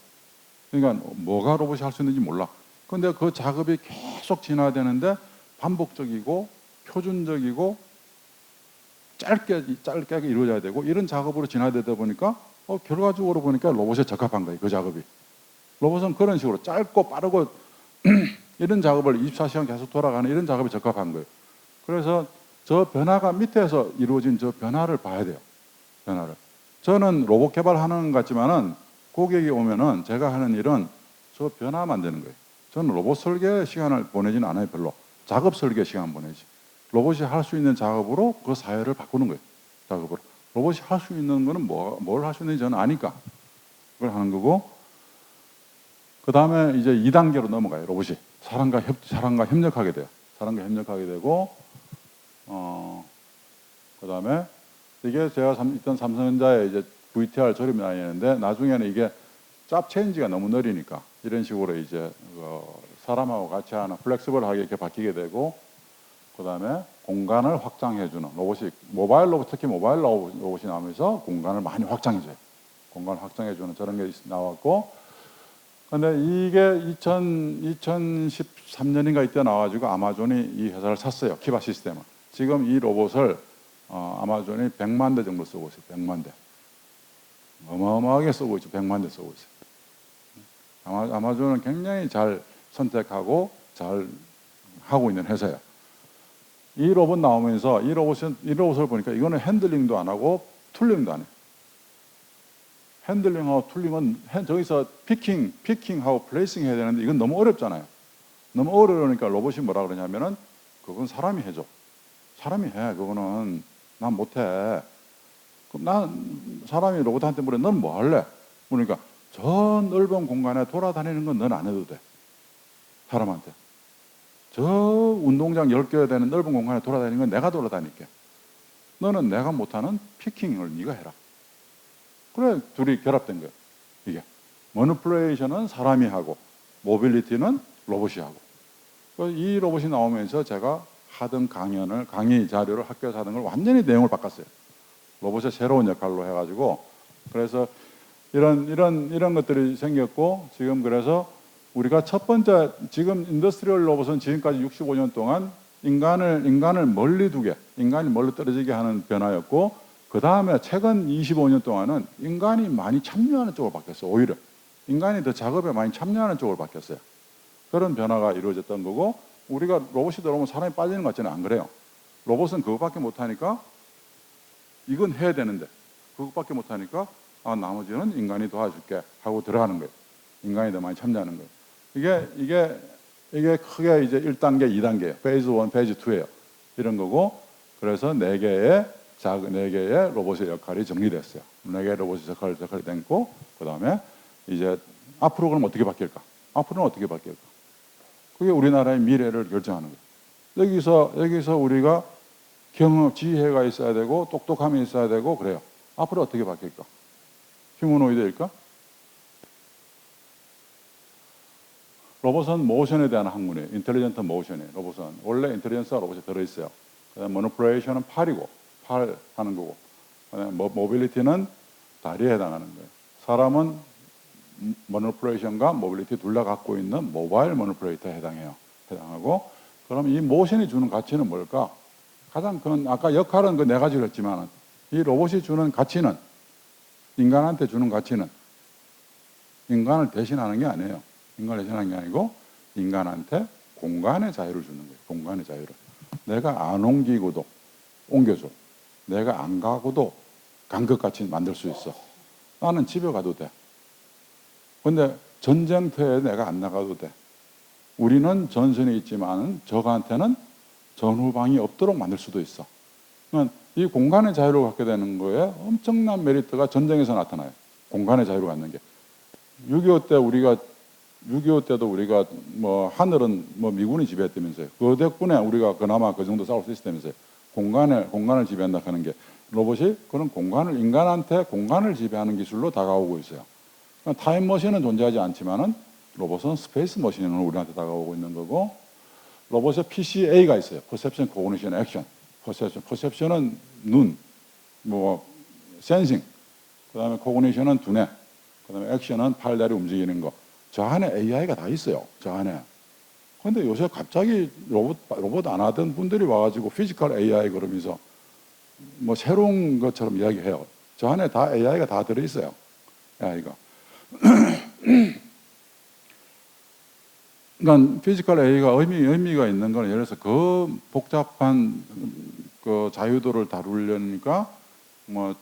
그러니까 뭐가 로봇이 할 수 있는지 몰라. 근데 그 작업이 계속 진화되는데 반복적이고 표준적이고 짧게 이루어져야 되고, 이런 작업으로 진화되다 보니까 결과적으로 보니까 로봇에 적합한 거예요. 그 작업이. 로봇은 그런 식으로 짧고 빠르고 이런 작업을 24시간 계속 돌아가는 이런 작업에 적합한 거예요. 그래서 저 변화가 밑에서 이루어진 저 변화를 봐야 돼요. 변화를. 저는 로봇 개발하는 것 같지만은 고객이 오면은 제가 하는 일은 저 변화 만드는 거예요. 저는 로봇 설계 시간을 보내지는 않아요. 별로. 작업 설계 시간 보내지. 로봇이 할 수 있는 작업으로 그 사회를 바꾸는 거예요. 작업으로. 로봇이 할 수 있는 거는 뭘 할 수 있는지 저는 아니까 그걸 하는 거고, 그 다음에 이제 2단계로 넘어가요. 로봇이 사람과 협력하게 돼요. 사람과 협력하게 되고, 그 다음에 이게 제가 있던 삼성전자에 이제 VTR 조립 라인인데, 나중에는 이게 짭 체인지가 너무 느리니까 이런 식으로 이제 사람하고 같이 하는 플렉시블하게 이렇게 바뀌게 되고, 그 다음에 공간을 확장해주는 로봇이, 특히 모바일 로봇이 나오면서 공간을 많이 확장해줘요. 공간을 확장해주는 저런 게 나왔고, 근데 이게 2013년인가 이때 나와가지고 아마존이 이 회사를 샀어요. 키바 시스템을. 지금 이 로봇을 아마존이 100만 대 정도 쓰고 있어요. 100만 대. 어마어마하게 쓰고 있죠. 100만 대 쓰고 있어요. 아마존은 굉장히 잘 선택하고 잘 하고 있는 회사예요. 이 로봇 나오면서 이 로봇을 보니까 이거는 핸들링도 안 하고 툴링도 안 해요. 핸들링하고 툴링은 저기서 피킹하고 플레이싱 해야 되는데 이건 너무 어렵잖아요. 너무 어려우니까 로봇이 뭐라 그러냐면은 그건 사람이 해줘. 사람이 해. 그거는 난 못해. 그럼 사람이 로봇한테 물어, 넌 뭐 할래? 그러니까 저 넓은 공간에 돌아다니는 건 넌 안 해도 돼. 사람한테. 저 운동장 10개가 되는 넓은 공간에 돌아다니는 건 내가 돌아다닐게. 너는 내가 못하는 피킹을 네가 해라. 그래 둘이 결합된 거예요. 이게 머니플레이션은 사람이 하고 모빌리티는 로봇이 하고. 이 로봇이 나오면서 제가 하던 강의 자료를 학교에서 하던 걸 완전히 내용을 바꿨어요. 로봇의 새로운 역할로 해가지고. 그래서 이런 것들이 생겼고, 지금 그래서 우리가 첫 번째, 지금 인더스트리얼 로봇은 지금까지 65년 동안 인간을 멀리 두게, 인간이 멀리 떨어지게 하는 변화였고, 그 다음에 최근 25년 동안은 인간이 많이 참여하는 쪽으로 바뀌었어요. 오히려 인간이 더 작업에 많이 참여하는 쪽으로 바뀌었어요. 그런 변화가 이루어졌던 거고, 우리가 로봇이 들어오면 사람이 빠지는 것 같지는 안 그래요. 로봇은 그것밖에 못하니까 이건 해야 되는데 그것밖에 못하니까 나머지는 인간이 도와줄게 하고 들어가는 거예요. 인간이 더 많이 참여하는 거예요. 이게 크게 이제 1단계, 2단계예요. 페이즈 1, 페이즈 2예요. 이런 거고, 그래서 4개의 로봇의 역할이 정리됐어요. 4개의 로봇의 역할이 됐고, 그 다음에 이제 앞으로 그럼 어떻게 바뀔까? 앞으로는 어떻게 바뀔까? 그게 우리나라의 미래를 결정하는 거예요. 여기서 우리가 지혜가 있어야 되고, 똑똑함이 있어야 되고, 그래요. 앞으로 어떻게 바뀔까? 휴머노이드일까? 로봇은 모션에 대한 학문이에요. 인텔리전트 모션이에요. 로봇은 원래 인텔리전스가 로봇에 들어있어요. 그다음에 머니플레이션은 팔이고, 팔 하는 거고, 그다음에 모빌리티는 다리에 해당하는 거예요. 사람은 머니플레이션과 모빌리티 둘 다 갖고 있는 모바일 머니플레이터에 해당하고, 그럼 이 모션이 주는 가치는 뭘까? 가장 큰, 아까 역할은 그 4가지를 했지만, 이 로봇이 주는 가치는, 인간한테 주는 가치는 인간을 대신하는 게 아니에요. 인간을 대신하는 게 아니고 인간한테 공간의 자유를 주는 거예요. 공간의 자유를. 내가 안 옮기고도 옮겨줘. 내가 안 가고도 간 것 같이 만들 수 있어. 나는 집에 가도 돼. 근데 전쟁터에 내가 안 나가도 돼. 우리는 전선에 있지만 적한테는 전후방이 없도록 만들 수도 있어. 그러니까 이 공간의 자유를 갖게 되는 거에 엄청난 메리트가 전쟁에서 나타나요. 공간의 자유를 갖는 게. 6.25 때도 우리가 하늘은 미군이 지배했다면서요. 그 덕분에 우리가 그나마 그 정도 싸울 수 있었다면서요. 공간을 지배한다 하는 게, 로봇이 그런 인간한테 공간을 지배하는 기술로 다가오고 있어요. 그러니까 타임머신은 존재하지 않지만은 로봇은 스페이스 머신으로 우리한테 다가오고 있는 거고, 로봇에 PCA가 있어요. Perception, Cognition, Action. Perception은 눈, Sensing. 그 다음에 Cognition은 두뇌. 그 다음에 Action은 팔다리 움직이는 거. 저 안에 AI가 다 있어요. 저 안에. 근데 요새 갑자기 로봇 안 하던 분들이 와가지고 피지컬 AI 그러면서 새로운 것처럼 이야기해요. 저 안에 다 AI가 다 들어있어요. AI가. 그러니까 피지컬 AI가 의미가 있는 건, 예를 들어서 그 복잡한 그 자유도를 다루려니까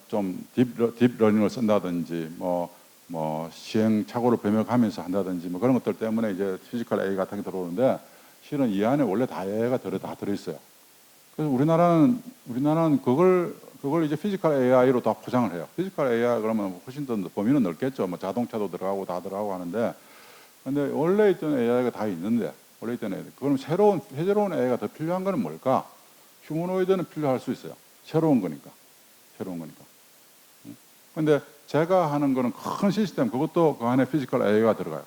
좀 딥러닝을 쓴다든지 시행착오를 병역하면서 한다든지 그런 것들 때문에 이제 피지컬 AI 같은 게 들어오는데, 실은 이 안에 원래 다 AI가 다 들어있어요. 그래서 우리나라는 그걸 이제 피지컬 AI로 다 포장을 해요. 피지컬 AI 그러면 훨씬 더 범위는 넓겠죠. 자동차도 들어가고 다 들어가고 하는데, 근데 원래 있던 AI가 다 있는데, 원래 있던 AI. 그럼 새로운 AI가 더 필요한 거는 뭘까? 휴머노이드는 필요할 수 있어요. 새로운 거니까. 근데 제가 하는 거는 큰 시스템, 그것도 그 안에 피지컬 AI가 들어가요.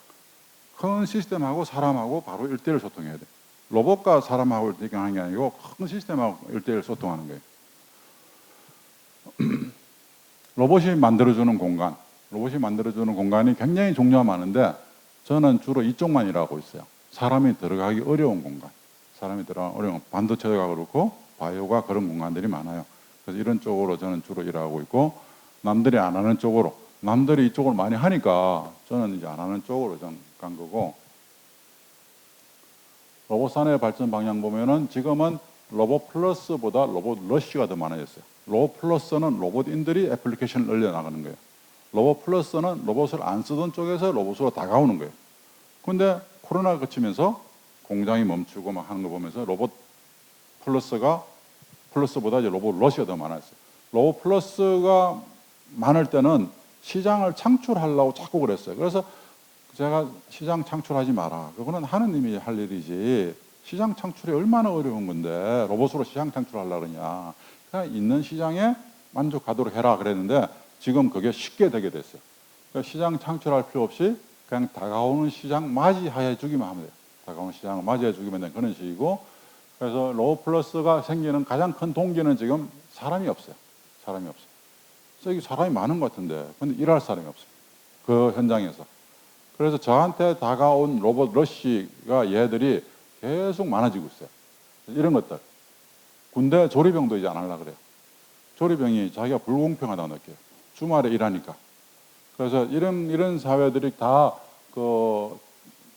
큰 시스템하고 사람하고 바로 1대1 소통해야 돼요. 로봇과 사람하고 1대1 하는 게 아니고 큰 시스템하고 1대1 소통하는 거예요. 로봇이 만들어주는 공간이 굉장히 종류가 많은데, 저는 주로 이쪽만 일하고 있어요. 사람이 들어가기 어려운 공간. 반도체가 그렇고 바이오가 그런 공간들이 많아요. 그래서 이런 쪽으로 저는 주로 일하고 있고, 남들이 안 하는 쪽으로, 남들이 이쪽을 많이 하니까 저는 이제 안 하는 쪽으로 좀 간 거고, 로봇 산업의 발전 방향 보면은 지금은 로봇 플러스보다 로봇 러쉬가 더 많아졌어요. 로봇 플러스는 로봇인들이 애플리케이션을 늘려나가는 거예요. 로봇 플러스는 로봇을 안 쓰던 쪽에서 로봇으로 다가오는 거예요. 근데 코로나가 그치면서 공장이 멈추고 하는 거 보면서 로봇 플러스보다 이제 로봇 러쉬가 더 많았어요. 로봇 플러스가 많을 때는 시장을 창출하려고 자꾸 그랬어요. 그래서 제가 시장 창출하지 마라. 그거는 하느님이 할 일이지. 시장 창출이 얼마나 어려운 건데 로봇으로 시장 창출하려고 그러냐. 그냥 있는 시장에 만족하도록 해라 그랬는데, 지금 그게 쉽게 되게 됐어요. 그러니까 시장 창출할 필요 없이 그냥 다가오는 시장 맞이해 주기만 하면 돼요. 다가오는 시장을 맞이해 주기만 되는 그런 식이고, 그래서 로봇플러스가 생기는 가장 큰 동기는 지금 사람이 없어요. 사람이 없어요. 여기 사람이 많은 것 같은데 근데 일할 사람이 없어요. 그 현장에서. 그래서 저한테 다가온 로봇 러쉬가 얘들이 계속 많아지고 있어요. 이런 것들. 군대 조리병도 이제 안 하려고 그래요. 조리병이 자기가 불공평하다고 느껴요. 주말에 일하니까. 그래서 이런 사회들이 다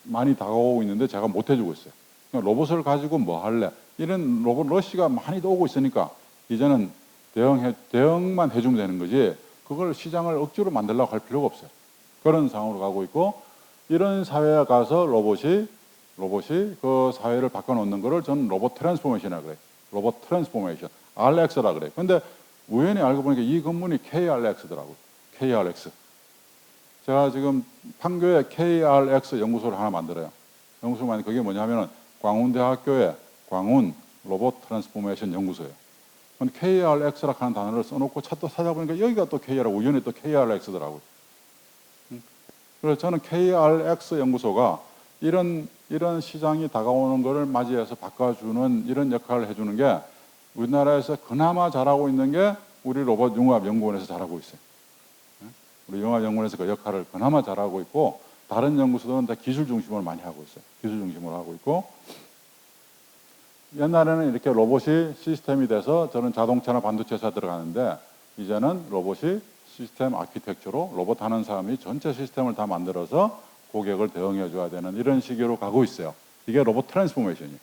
많이 다가오고 있는데 제가 못 해주고 있어요. 그러니까 로봇을 가지고 뭐 할래? 이런 로봇 러쉬가 많이 오고 있으니까 이제는 대응만 해주면 되는 거지 그걸 시장을 억지로 만들려고 할 필요가 없어요. 그런 상황으로 가고 있고, 이런 사회에 가서 로봇이 그 사회를 바꿔놓는 거를 저는 로봇 트랜스포메이션이라고 그래요. 로봇 트랜스포메이션. RX라 그래요. 근데 우연히 알고 보니까 이 건물이 KRX더라고요. KRX. 제가 지금 판교에 KRX 연구소를 하나 만들어요. 연구소를 만든 그게 뭐냐면은 광운대학교에 광운 로봇 트랜스포메이션 연구소예요. 근데 KRX라고 하는 단어를 써놓고 또 찾아보니까 여기가 또 KR, 우연히 또 KRX더라고요. 그래서 저는 KRX 연구소가 이런 시장이 다가오는 것을 맞이해서 바꿔주는 이런 역할을 해주는 게 우리나라에서 그나마 잘하고 있는 게 우리 로봇 융합연구원에서 잘하고 있어요. 우리 융합연구원에서 그 역할을 그나마 잘하고 있고, 다른 연구소들은 다 기술 중심으로 많이 하고 있어요. 기술 중심으로 하고 있고, 옛날에는 이렇게 로봇이 시스템이 돼서 저는 자동차나 반도체 회사 들어가는데 이제는 로봇이 시스템 아키텍처로 로봇 하는 사람이 전체 시스템을 다 만들어서 고객을 대응해 줘야 되는 이런 시기로 가고 있어요. 이게 로봇 트랜스포메이션이에요.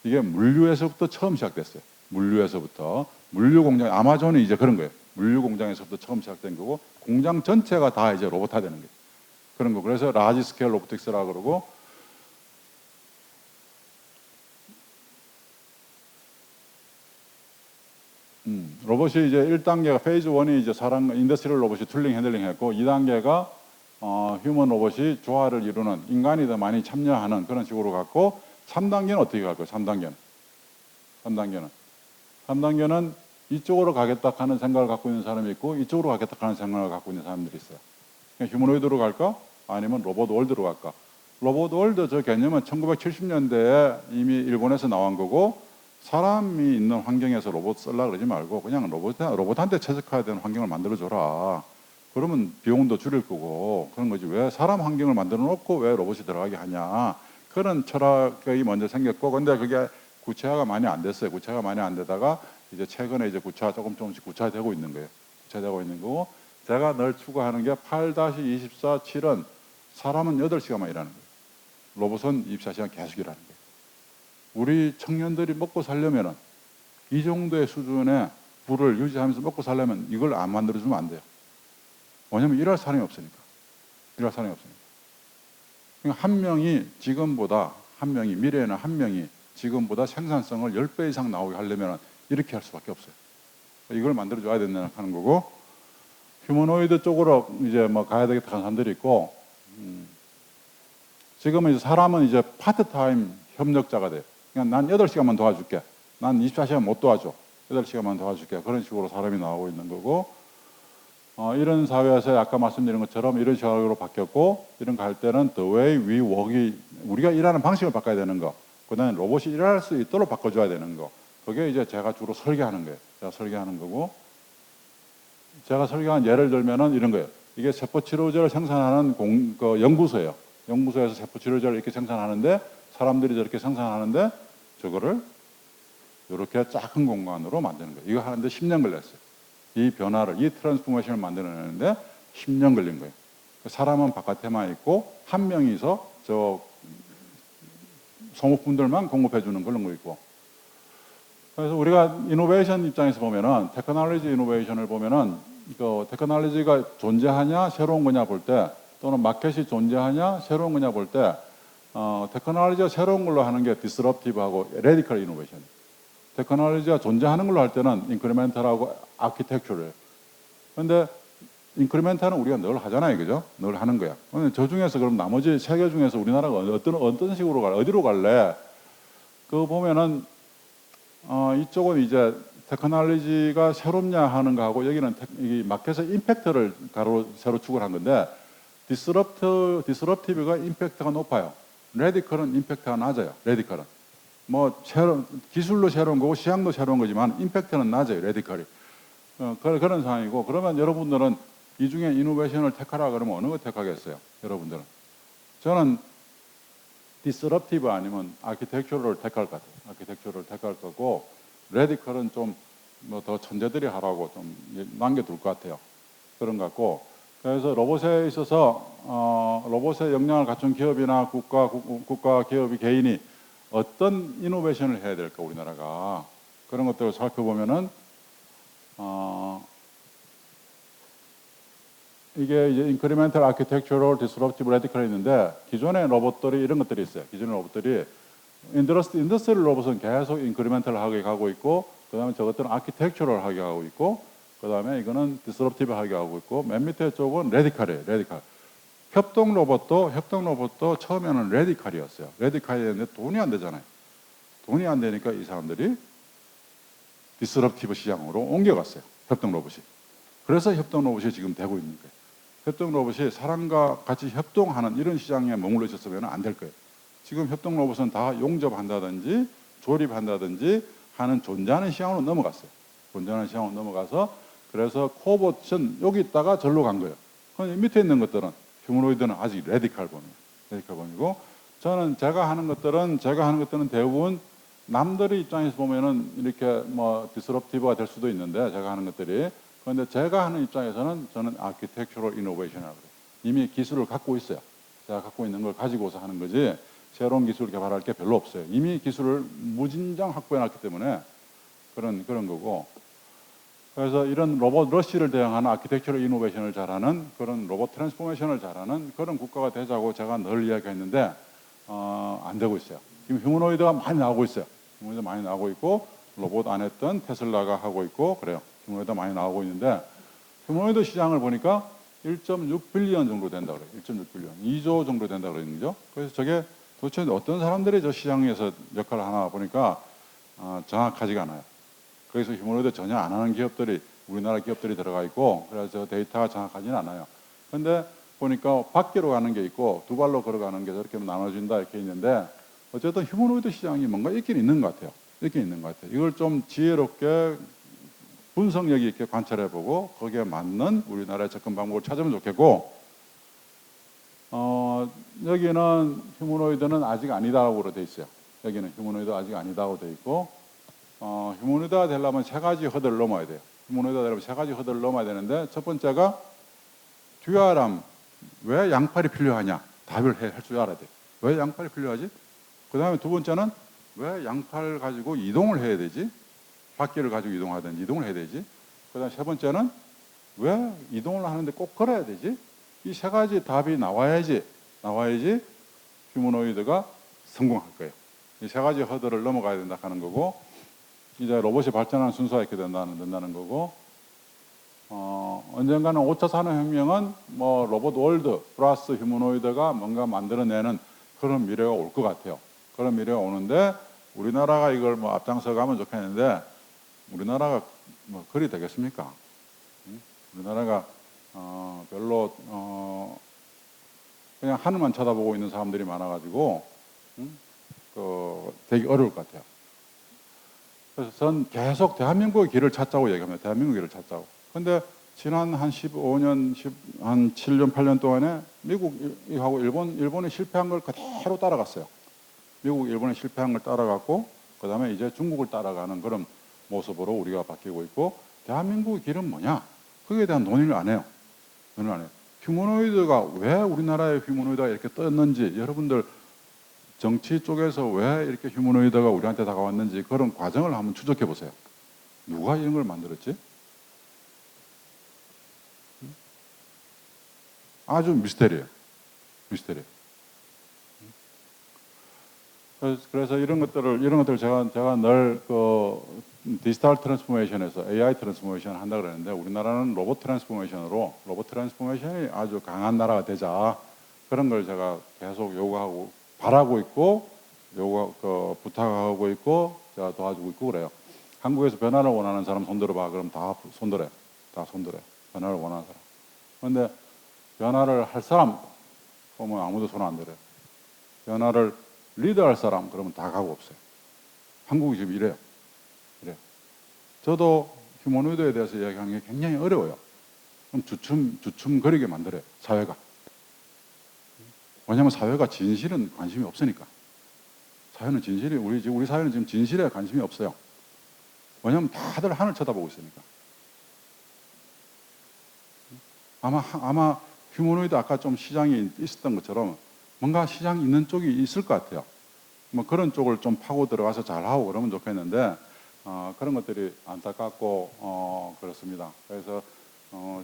이게 물류에서부터 처음 시작됐어요. 물류에서부터. 물류 공장, 아마존이 이제 그런 거예요. 물류 공장에서부터 처음 시작된 거고, 공장 전체가 다 이제 로봇화 되는 거예요. 그런 거. 그래서 라지 스케일 로보틱스라고 그러고, 로봇이 이제 1단계가 페이즈 1이 이제 인더스트리얼 로봇이 툴링 핸들링 했고, 2단계가 휴먼 로봇이 조화를 이루는, 인간이 더 많이 참여하는 그런 식으로 갔고, 3단계는 어떻게 갈 거예요? 3단계는 이쪽으로 가겠다 하는 생각을 갖고 있는 사람이 있고, 이쪽으로 가겠다 하는 생각을 갖고 있는 사람들이 있어요. 휴머노이드로 갈까? 아니면 로봇 월드로 갈까? 로봇 월드 저 개념은 1970년대에 이미 일본에서 나온 거고, 사람이 있는 환경에서 로봇 쓰려고 그러지 말고 그냥 로봇한테 최적화해야 되는 환경을 만들어줘라. 그러면 비용도 줄일 거고 그런 거지. 왜 사람 환경을 만들어 놓고 왜 로봇이 들어가게 하냐. 그런 철학이 먼저 생겼고, 근데 그게 구체화가 많이 안 됐어요. 구체화가 많이 안 되다가 이제 최근에 이제 조금씩 구체화되고 있는 거예요. 구체화되고 있는 거고, 제가 늘 추구하는 게 8-24, 7은 사람은 8시간만 일하는 거예요. 로봇은 24시간 계속 일하는 거예요. 우리 청년들이 먹고 살려면은 이 정도의 수준의 부를 유지하면서 먹고 살려면 이걸 안 만들어주면 안 돼요. 왜냐면 일할 사람이 없으니까. 그러니까 미래에는 한 명이 지금보다 생산성을 10배 이상 나오게 하려면 이렇게 할 수밖에 없어요. 이걸 만들어줘야 된다는 하는 거고, 휴머노이드 쪽으로 이제 뭐 가야 되겠다 하는 사람들이 있고, 지금은 이제 사람은 이제 파트타임 협력자가 돼요. 그냥 난 8시간만 도와줄게. 난 24시간 못 도와줘. 8시간만 도와줄게. 그런 식으로 사람이 나오고 있는 거고, 이런 사회에서 아까 말씀드린 것처럼 이런 시각으로 바뀌었고, 이런 갈 때는 the way we work이, 우리가 일하는 방식을 바꿔야 되는 거, 그 다음에 로봇이 일할 수 있도록 바꿔줘야 되는 거, 그게 이제 제가 주로 설계하는 거예요. 제가 설계하는 거고, 제가 설계한 예를 들면은 이런 거예요. 이게 세포치료제를 생산하는 연구소예요. 연구소에서 세포치료제를 이렇게 생산하는데, 사람들이 저렇게 생산하는데, 저거를 이렇게 작은 공간으로 만드는 거예요. 이거 하는데 10년 걸렸어요. 이 변화를, 이 트랜스포메이션을 만들어내는데 10년 걸린 거예요. 사람은 바깥에만 있고, 한 명이서 저 소모품들만 공급해 주는 그런 거 있고. 그래서 우리가 이노베이션 입장에서 보면은, 테크놀로지 이노베이션을 보면은, 테크놀로지가 존재하냐, 새로운 거냐 볼 때, 또는 마켓이 존재하냐, 새로운 거냐 볼 때, 테크놀로지가 새로운 걸로 하는 게 디스럽티브하고 레디컬 이노베이션. 테크놀로지가 존재하는 걸로 할 때는 인크리멘탈하고 아키텍처를. 그런데 인크리멘탈은 우리가 늘 하잖아요, 그죠? 늘 하는 거야. 저 중에서 그럼 나머지 세 개 중에서 우리나라가 어떤 식으로 갈래? 어디로 갈래? 그거 보면은 이쪽은 이제 테크놀로지가 새롭냐 하는 거하고 여기는 이 마켓의 임팩트를 세로 축을 한 건데 디스럽티브가 임팩트가 높아요. 레디컬은 임팩트가 낮아요. 레디컬은 뭐 기술로 새로운 거고 시장도 새로운 거지만 임팩트는 낮아요. 레디컬이 그런 상황이고 그러면 여러분들은 이 중에 이노베이션을 택하라 그러면 어느 거 택하겠어요? 여러분들은 저는 디스럽티브 아니면 아키텍처를 택할 것 같아요. 아키텍처를 택할 거고 레디컬은 좀 뭐 더 천재들이 하라고 좀 남겨둘 것 같아요. 그런 것 같고 그래서 로봇에 있어서 로봇의 역량을 갖춘 기업이나 국가 기업이 개인이 어떤 이노베이션을 해야 될까 우리나라가 그런 것들을 살펴보면은 이게 이제 인크리멘탈 아키텍처럴 디스럽티브 레디컬이 있는데 기존의 로봇들이 이런 것들이 있어요. 기존의 로봇들이 인더스트리 로봇은 계속 인크리멘탈 하게 가고 있고 그 다음에 저것들은 아키텍처럴 하게 하고 있고 그 다음에 이거는 디스럽티브 하게 하고 있고 맨 밑에 쪽은 레디컬이에요. 레디컬. 협동 로봇도 처음에는 레디컬이었어요. 레디컬이었는데 돈이 안 되잖아요. 돈이 안 되니까 이 사람들이 디스럽티브 시장으로 옮겨갔어요. 협동 로봇이. 그래서 협동 로봇이 지금 되고 있는 거예요. 협동 로봇이 사람과 같이 협동하는 이런 시장에 머물러 있었으면 안 될 거예요. 지금 협동 로봇은 다 용접한다든지 조립한다든지 하는 존재하는 시장으로 넘어갔어요. 존재하는 시장으로 넘어가서 그래서 코봇은 여기 있다가 절로 간 거예요. 그럼 밑에 있는 것들은 휴머노이드는 아직 레디컬 범위고 저는 제가 하는 것들은 대부분 남들의 입장에서 보면은 이렇게 뭐 디스럽티브가 될 수도 있는데 제가 하는 것들이 그런데 제가 하는 입장에서는 저는 아키텍처럴 이노베이션이라고 그래요. 이미 기술을 갖고 있어요. 제가 갖고 있는 걸 가지고서 하는 거지 새로운 기술을 개발할 게 별로 없어요. 이미 기술을 무진장 확보해놨기 때문에 그런 거고 그래서 이런 로봇 러시를 대응하는 아키텍처럴 이노베이션을 잘하는 그런 로봇 트랜스포메이션을 잘하는 그런 국가가 되자고 제가 늘 이야기했는데 안 되고 있어요. 지금 휴머노이드가 많이 나오고 있어요. 휴머노이드 많이 나오고 있고 로봇 안 했던 테슬라가 하고 있고 그래요. 휴머노이드 많이 나오고 있는데 휴머노이드 시장을 보니까 1.6 빌리언 정도 된다 그래요. 1.6 빌리언. 2조 정도 된다 그러는 거죠. 그래서 저게 도대체 어떤 사람들이 저 시장에서 역할을 하나 보니까 정확하지가 않아요. 거기서 휴머노이드 전혀 안 하는 기업들이 우리나라 기업들이 들어가 있고 그래서 데이터가 정확하지는 않아요. 근데 보니까 밖으로 가는 게 있고 두 발로 걸어가는 게 저렇게 나눠진다 이렇게 있는데 어쨌든 휴머노이드 시장이 뭔가 있긴 있는 것 같아요. 이걸 좀 지혜롭게 분석력 있게 관찰해보고 거기에 맞는 우리나라의 접근 방법을 찾으면 좋겠고 여기는 휴머노이드는 아직 아니다라고 돼 있어요. 여기는 휴머노이드 아직 아니다고 돼 있고 휴머노이드가 되려면 세 가지 허들을 넘어야 돼요. 휴머노이드가 되려면 세 가지 허들을 넘어야 되는데 첫 번째가 듀얼함. 왜 양팔이 필요하냐? 답을 할 줄 알아야 돼요. 왜 양팔이 필요하지? 그 다음에 두 번째는 왜 양팔을 가지고 이동을 해야 되지? 바퀴를 가지고 이동하든지 이동을 해야 되지? 그 다음에 세 번째는 왜 이동을 하는데 꼭 걸어야 되지? 이 세 가지 답이 나와야지 휴머노이드가 성공할 거예요. 이 세 가지 허들을 넘어가야 된다 하는 거고 이제 로봇이 발전하는 순서가 이렇게 된다는 거고 언젠가는 5차 산업혁명은 뭐 로봇 월드 플러스 휴머노이드가 뭔가 만들어내는 그런 미래가 올 것 같아요. 그런 미래가 오는데 우리나라가 이걸 뭐 앞장서 가면 좋겠는데 우리나라가 뭐 그리 되겠습니까? 우리나라가 별로 그냥 하늘만 쳐다보고 있는 사람들이 많아가지고 되게 어려울 것 같아요. 그래서 전 계속 대한민국의 길을 찾자고 얘기합니다. 대한민국의 길을 찾자고. 근데 지난 한 15년, 한 7년, 8년 동안에 미국하고 일본이 실패한 걸 그대로 따라갔어요. 미국, 일본이 실패한 걸 따라갔고 그 다음에 이제 중국을 따라가는 그런 모습으로 우리가 바뀌고 있고 대한민국의 길은 뭐냐? 거기에 대한 논의를 안 해요. 휴머노이드가 왜 우리나라의 휴머노이드가 이렇게 떴는지 여러분들 정치 쪽에서 왜 이렇게 휴머노이드가 우리한테 다가왔는지 그런 과정을 한번 추적해 보세요. 누가 이런 걸 만들었지? 아주 미스테리예요. 그래서 이런 것들을 제가 늘 디지털 트랜스포메이션에서 AI 트랜스포메이션 한다 그러는데 우리나라는 로봇 트랜스포메이션이 아주 강한 나라가 되자 그런 걸 제가 계속 요구하고 바라고 있고 부탁하고 있고 제가 도와주고 있고 그래요. 한국에서 변화를 원하는 사람 손들어봐. 그럼 다 손들어요. 다 손들어요. 변화를 원하는 사람. 그런데 변화를 할 사람 보면 아무도 손 안 들어요. 변화를 리드할 사람 그러면 다 가고 없어요. 한국이 지금 이래요. 이래요. 저도 휴머노이드에 대해서 이야기하는 게 굉장히 어려워요. 좀 주춤거리게 만들어요. 사회가. 왜냐하면 사회가 진실은 관심이 없으니까. 사회는 진실이 우리 사회는 지금 진실에 관심이 없어요. 왜냐하면 다들 하늘 쳐다보고 있으니까. 아마 휴머노이드 아까 좀 시장이 있었던 것처럼 뭔가 시장이 있는 쪽이 있을 것 같아요. 뭐 그런 쪽을 좀 파고 들어가서 잘하고 그러면 좋겠는데 그런 것들이 안타깝고 그렇습니다. 그래서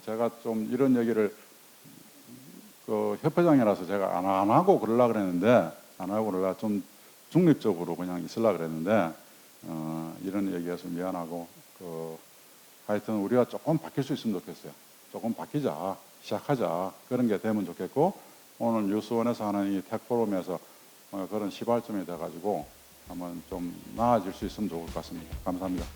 제가 좀 이런 얘기를 그 협회장이라서 제가 안 하고 그러려고 그랬는데 안 하고 그러려 좀 중립적으로 그냥 있으려고 그랬는데 이런 얘기해서 미안하고 하여튼 우리가 조금 바뀔 수 있으면 좋겠어요. 조금 바뀌자, 시작하자 그런 게 되면 좋겠고 오늘 뉴스원에서 하는 이 택포럼에서 그런 시발점이 돼가지고 한번 좀 나아질 수 있으면 좋을 것 같습니다. 감사합니다.